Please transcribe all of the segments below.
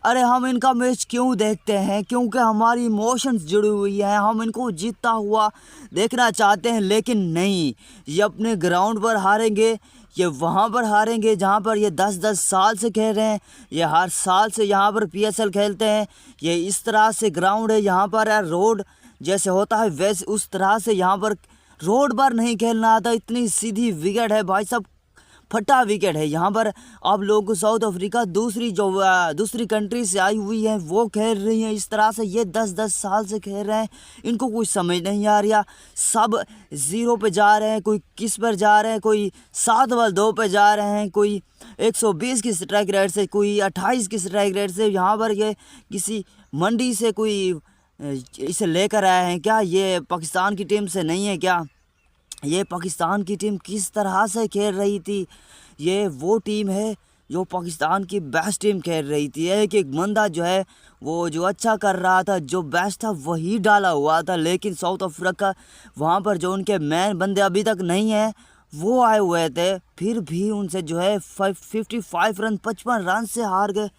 अरे हम इनका मैच क्यों देखते हैं? क्योंकि हमारी इमोशंस जुड़ी हुई है, हम इनको जीतता हुआ देखना चाहते हैं। लेकिन नहीं, ये अपने ग्राउंड पर हारेंगे, ये वहाँ पर हारेंगे जहाँ पर ये 10-10 साल से खेल रहे हैं। ये हर साल से यहाँ पर PSL खेलते हैं। ये इस तरह से ग्राउंड है, यहाँ पर रोड जैसे होता है वैसे उस तरह से यहाँ पर रोड पर नहीं खेलना आता। इतनी सीधी विकेट है भाई साहब, फटा विकेट है यहाँ पर। आप लोगों को साउथ अफ्रीका दूसरी कंट्री से आई हुई है वो खेल रही है इस तरह से। ये 10-10 साल से खेल रहे हैं, इनको कुछ समझ नहीं आ रहा। सब 0 पे जा रहे हैं, कोई किस पर जा रहे हैं, कोई 7 बॉल 2 पे जा रहे हैं, कोई 120 की स्ट्राइक रेट से, कोई 28 की स्ट्राइक रेट से। यहाँ पर ये किसी मंडी से कोई इसे लेकर आए हैं क्या? ये पाकिस्तान की टीम से नहीं है क्या? ये पाकिस्तान की टीम किस तरह से खेल रही थी? ये वो टीम है जो पाकिस्तान की बेस्ट टीम खेल रही थी। एक एक बंदा जो है वो जो अच्छा कर रहा था, जो बेस्ट था वही डाला हुआ था। लेकिन साउथ अफ्रीका वहाँ पर जो उनके मेन बंदे अभी तक नहीं हैं वो आए हुए थे, फिर भी उनसे जो है 55 रन 55 रन से हार गए।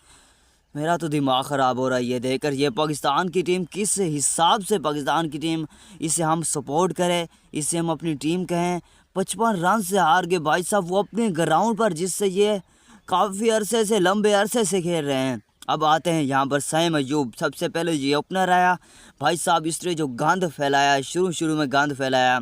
मेरा तो दिमाग ख़राब हो रहा है ये देखकर। ये पाकिस्तान की टीम किस हिसाब से पाकिस्तान की टीम, इसे हम सपोर्ट करें, इसे हम अपनी टीम कहें। 55 रन से हार गए भाई साहब, वो अपने ग्राउंड पर जिससे ये काफ़ी अरसे से लंबे अरसे से खेल रहे हैं। अब आते हैं यहाँ पर सैम अयूब। सबसे पहले ये ओपनर आया भाई साहब, इसने जो गंद फैलाया, शुरू में गंद फैलाया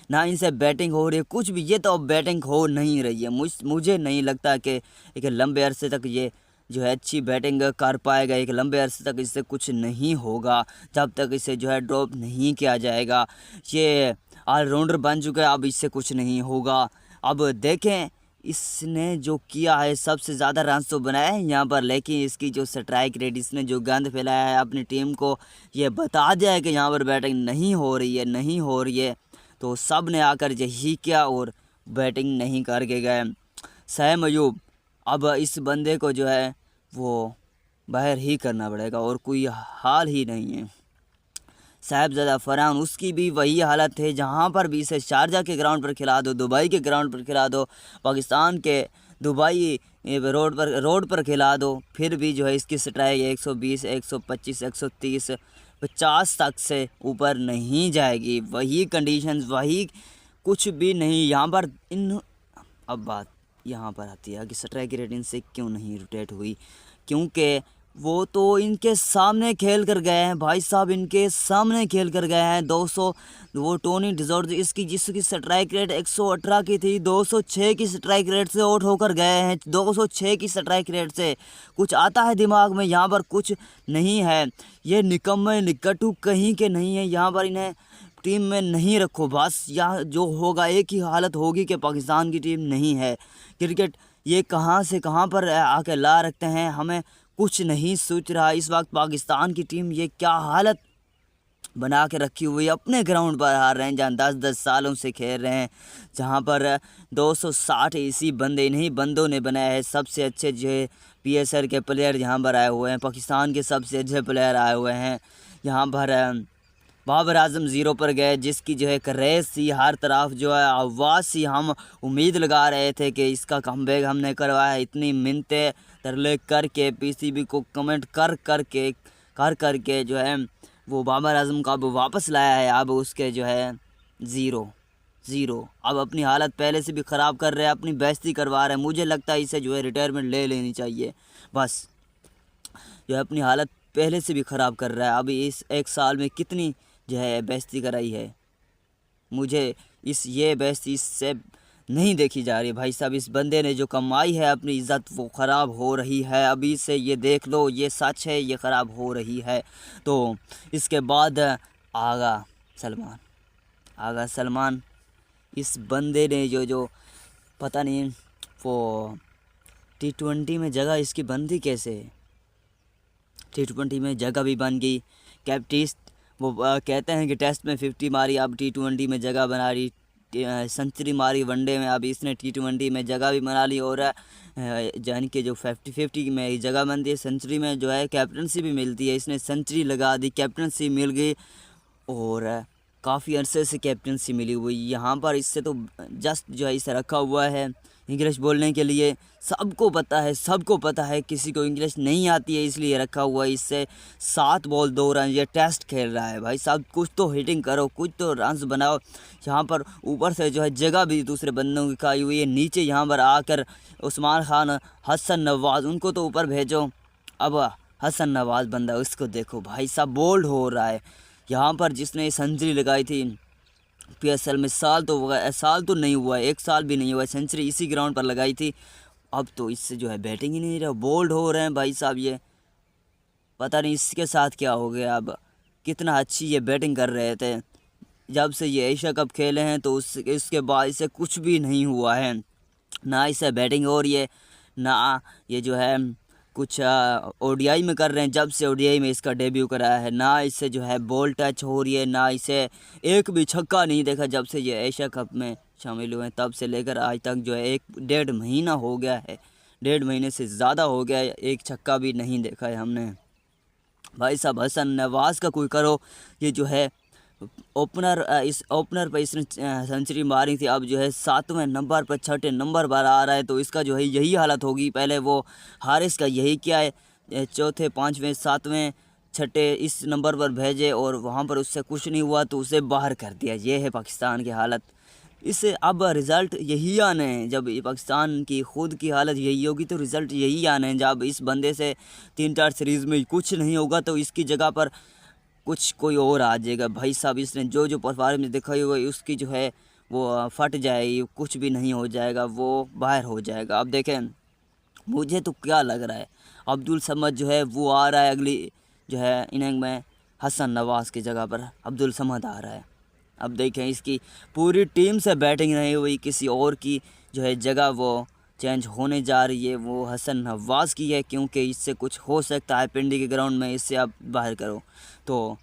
ना, इनसे बैटिंग हो रही है कुछ भी। ये तो अब बैटिंग हो नहीं रही है। मुझे नहीं लगता कि एक लंबे अरसे तक ये जो है अच्छी बैटिंग कर पाएगा। एक लंबे अरसे तक इससे कुछ नहीं होगा जब तक इसे जो है ड्रॉप नहीं किया जाएगा। ये ऑलराउंडर बन चुका है, अब इससे कुछ नहीं होगा। अब देखें इसने जो किया है, सबसे ज़्यादा रन तो बनाए हैं यहाँ पर, लेकिन इसकी जो स्ट्राइक रेट, इसने जो गंद फैलाया है अपनी टीम को ये बता दिया है कि यहाँ पर बैटिंग नहीं हो रही है, नहीं हो रही है। तो सब ने आकर यही किया और बैटिंग नहीं करके गए। सैम अयूब, अब इस बंदे को जो है वो बाहर ही करना पड़ेगा और कोई हाल ही नहीं है। साहिबजादा फरहान, उसकी भी वही हालत है, जहाँ पर भी इसे शारजा के ग्राउंड पर खिला दो, दुबई के ग्राउंड पर खिला दो, पाकिस्तान के दुबई रोड पर खिला दो, फिर भी जो है इसकी स्ट्राइक 120, 125, 130, 50 तक से ऊपर नहीं जाएगी। वही कंडीशंस, वही कुछ भी नहीं यहाँ पर। अब बात यहाँ पर आती है कि स्ट्राइक रेटिंग से क्यों नहीं रोटेट हुई, क्योंकि वो तो इनके सामने खेल कर गए हैं भाई साहब, इनके सामने खेल कर गए हैं। 200 वो टोनी डिजॉर्ज, इसकी जिसकी स्ट्राइक रेट 118 की थी, 206 की स्ट्राइक रेट से आउट होकर गए हैं। 206 की स्ट्राइक रेट से कुछ आता है दिमाग में? यहाँ पर कुछ नहीं है। ये निकम्मे निकटू कहीं के नहीं है। यहाँ पर इन्हें टीम में नहीं रखो बस। यहाँ जो होगा एक ही हालत होगी कि पाकिस्तान की टीम नहीं है। क्रिकेट ये कहाँ से कहाँ पर आके ला रखते हैं, हमें कुछ नहीं सोच रहा इस वक्त। पाकिस्तान की टीम ये क्या हालत बना के रखी हुई है, अपने ग्राउंड पर हार रहे हैं जहाँ 10-10 सालों से खेल रहे हैं, जहाँ पर 260 इसी इन्हीं बंदों ने बनाया है। सबसे अच्छे जो है PSL के प्लेयर यहाँ पर आए हुए हैं, पाकिस्तान के सबसे अच्छे प्लेयर आए हुए हैं यहाँ पर। बाबर आजम 0 पर गए, जिसकी जो है रेस थी, हर तरफ जो है आवाज़ थी। हम उम्मीद लगा रहे थे कि इसका कमबैक हमने करवाया है, इतनी मिन्नतें तरले करके, PCB को कमेंट कर करके जो है वो बाबर आजम का अब वापस लाया है। अब उसके जो है 0 अब अपनी हालत पहले से भी ख़राब कर रहे हैं, अपनी बेइज्जती करवा रहे हैं। मुझे लगता है इसे जो है रिटायरमेंट ले लेनी चाहिए बस। जो है अपनी हालत पहले से भी ख़राब कर रहा है। अभी इस 1 साल में कितनी जो है बेइज्जती कराई है, मुझे ये बेइज्जती इससे नहीं देखी जा रही भाई साहब। इस बंदे ने जो कमाई है अपनी इज़्ज़त, वो ख़राब हो रही है। अभी से ये देख लो, ये सच है, ये ख़राब हो रही है। तो इसके बाद आगा सलमान, इस बंदे ने जो पता नहीं वो T20 में जगह इसकी बनती कैसे है। T20 में जगह भी बन गई। वो कहते हैं कि टेस्ट में 50 मारी, अब T20 में जगह बना रही, सेंचुरी मारी वनडे में, अब इसने T20 में जगह भी बना ली। और यानी कि जो 50-50 में जगह बनती है, सेंचुरी में जो है कैप्टनसी भी मिलती है। इसने सेंचुरी लगा दी, कैप्टनसी मिल गई और काफ़ी अरसे से कैप्टनसी मिली हुई यहाँ पर। इससे तो जस्ट जो है इसे रखा हुआ है इंग्लिश बोलने के लिए। सबको पता है किसी को इंग्लिश नहीं आती है इसलिए रखा हुआ है। इससे 7 बॉल 2 रन ये टेस्ट खेल रहा है भाई साहब। कुछ तो हिटिंग करो, कुछ तो रन्स बनाओ। यहाँ पर ऊपर से जो है जगह भी दूसरे बंदों की खाई हुई है। नीचे यहाँ पर आकर उस्मान खान, हसन नवाज उनको तो ऊपर भेजो। अब हसन नवाज बंदा उसको देखो भाई साहब, बोल्ड हो रहा है। यहाँ पर जिसने सेंचुरी लगाई थी PSL में, साल तो नहीं हुआ है, 1 साल भी नहीं हुआ है, सेंचुरी इसी ग्राउंड पर लगाई थी। अब तो इससे जो है बैटिंग ही नहीं रहा, बोल्ड हो रहे हैं भाई साहब। ये पता नहीं इसके साथ क्या हो गया। अब कितना अच्छी ये बैटिंग कर रहे थे जब से ये एशिया कप खेले हैं, तो उसके बाद इसे कुछ भी नहीं हुआ है। ना इसे बैटिंग हो रही है, ना ये जो है कुछ ODI में कर रहे हैं। जब से ODI में इसका डेब्यू कराया है, ना इससे जो है बॉल टच हो रही है, ना इसे एक भी छक्का नहीं देखा जब से ये एशिया कप में शामिल हुए हैं। तब से लेकर आज तक जो है 1-1.5 महीना हो गया है, 1.5 महीने से ज़्यादा हो गया है, एक छक्का भी नहीं देखा है हमने भाई साहब। हसन नवाज का कोई करो, ये जो है इस ओपनर पर इसने सेंचुरी मारी थी। अब जो है 7वें नंबर पर 6ठे नंबर पर आ रहा है, तो इसका जो है यही हालत होगी। पहले वो हारिस का यही क्या है, 4थे 5वें 7वें 6ठे इस नंबर पर भेजे और वहाँ पर उससे कुछ नहीं हुआ तो उसे बाहर कर दिया। ये है पाकिस्तान की हालत। इससे अब रिज़ल्ट यही आने हैं। जब पाकिस्तान की खुद की हालत यही होगी तो रिज़ल्ट यही आने हैं। जब इस बंदे से 3-4 सीरीज़ में कुछ नहीं होगा तो इसकी जगह पर कुछ कोई और आ जाएगा भाई साहब। इसने जो परफॉर्मेंस दिखाई हुई उसकी जो है वो फट जाएगी, कुछ भी नहीं हो जाएगा, वो बाहर हो जाएगा। अब देखें, मुझे तो क्या लग रहा है, अब्दुल समद जो है वो आ रहा है अगली जो है इनिंग में। हसन नवाज की जगह पर अब्दुल समद आ रहा है। अब देखें, इसकी पूरी टीम से बैटिंग नहीं हुई, किसी और की जो है जगह वो चेंज होने जा रही है, वो हसन नवाज की है। क्योंकि इससे कुछ हो सकता है पिंडी के ग्राउंड में, इससे आप बाहर करो। तो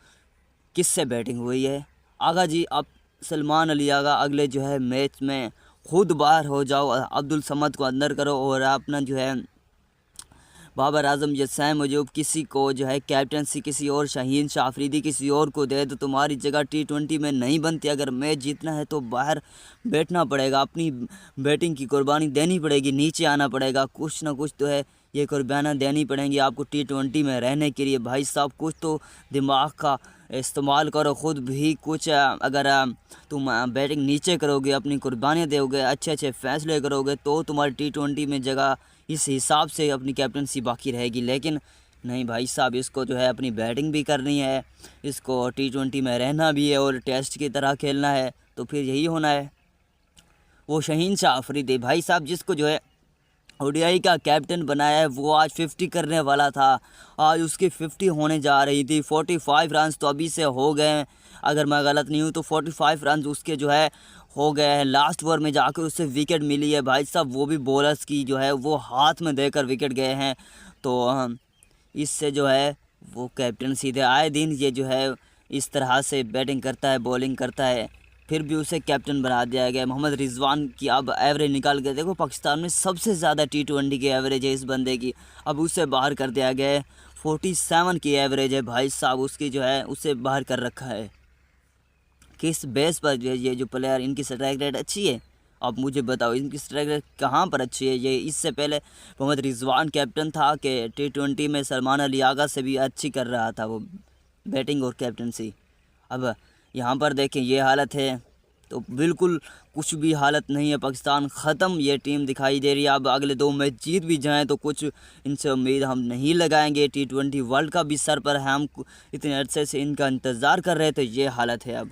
किससे बैटिंग हुई है आगा जी? अब सलमान अली आगा अगले जो है मैच में खुद बाहर हो जाओ, अब्दुल समद को अंदर करो और अपना जो है बाबर आजम या सैम मजूब किसी को जो है कैप्टनसी किसी और, शाहीन शाह अफरीदी किसी और को दे दो। तुम्हारी जगह T20 में नहीं बनती। अगर मैच जीतना है तो बाहर बैठना पड़ेगा, अपनी बैटिंग की कुर्बानी देनी पड़ेगी, नीचे आना पड़ेगा। कुछ ना कुछ तो है ये कुर्बानियाँ देनी पड़ेंगी आपको T20 में रहने के लिए। भाई साहब कुछ तो दिमाग का इस्तेमाल करो खुद भी। कुछ अगर तुम बैटिंग नीचे करोगे, अपनी कुर्बानियाँ दोगे, अच्छे फैसले करोगे तो तुम्हारी T20 में जगह इस हिसाब से अपनी कैप्टनसी बाकी रहेगी। लेकिन नहीं भाई साहब, इसको जो है अपनी बैटिंग भी करनी है, इसको T20 में रहना भी है और टेस्ट की तरह खेलना है। तो फिर यही होना है। वो शाहीन शाह अफरीदी भाई साहब जिसको जो है ODI का कैप्टन बनाया है, वो आज 50 करने वाला था। आज उसकी 50 होने जा रही थी। 45 रन तो अभी से हो गए, अगर मैं गलत नहीं हूँ तो 45 रन उसके जो है हो गए हैं। लास्ट ओवर में जाकर उससे विकेट मिली है भाई साहब, वो भी बॉलर्स की जो है वो हाथ में देकर विकेट गए हैं। तो इससे जो है वो कैप्टन सीधे आए दिन ये जो है इस तरह से बैटिंग करता है, बॉलिंग करता है, फिर भी उसे कैप्टन बना दिया गया। मोहम्मद रिजवान की अब एवरेज निकाल के देखो, पाकिस्तान में सबसे ज़्यादा T20 की एवरेज है इस बंदे की, अब उसे बाहर कर दिया गया है। 47 की एवरेज है भाई साहब उसकी, जो है उसे बाहर कर रखा है। किस बेस पर जो है ये जो प्लेयर, इनकी स्ट्राइक रेट अच्छी है? अब मुझे बताओ इनकी स्ट्राइक रेट कहाँ पर अच्छी है? ये इससे पहले मोहम्मद रिजवान कैप्टन था कि T20 में सलमान अली आगा से भी अच्छी कर रहा था वो बैटिंग और कैप्टनसी। अब यहाँ पर देखें ये हालत है, तो बिल्कुल कुछ भी हालत नहीं है। पाकिस्तान ख़त्म ये टीम दिखाई दे रही है। अब अगले 2 मैच जीत भी जाएं तो कुछ इनसे उम्मीद हम नहीं लगाएंगे। T20 वर्ल्ड कप भी सर पर है, हम इतने अरसे से इनका इंतज़ार कर रहे थे, ये हालत है अब।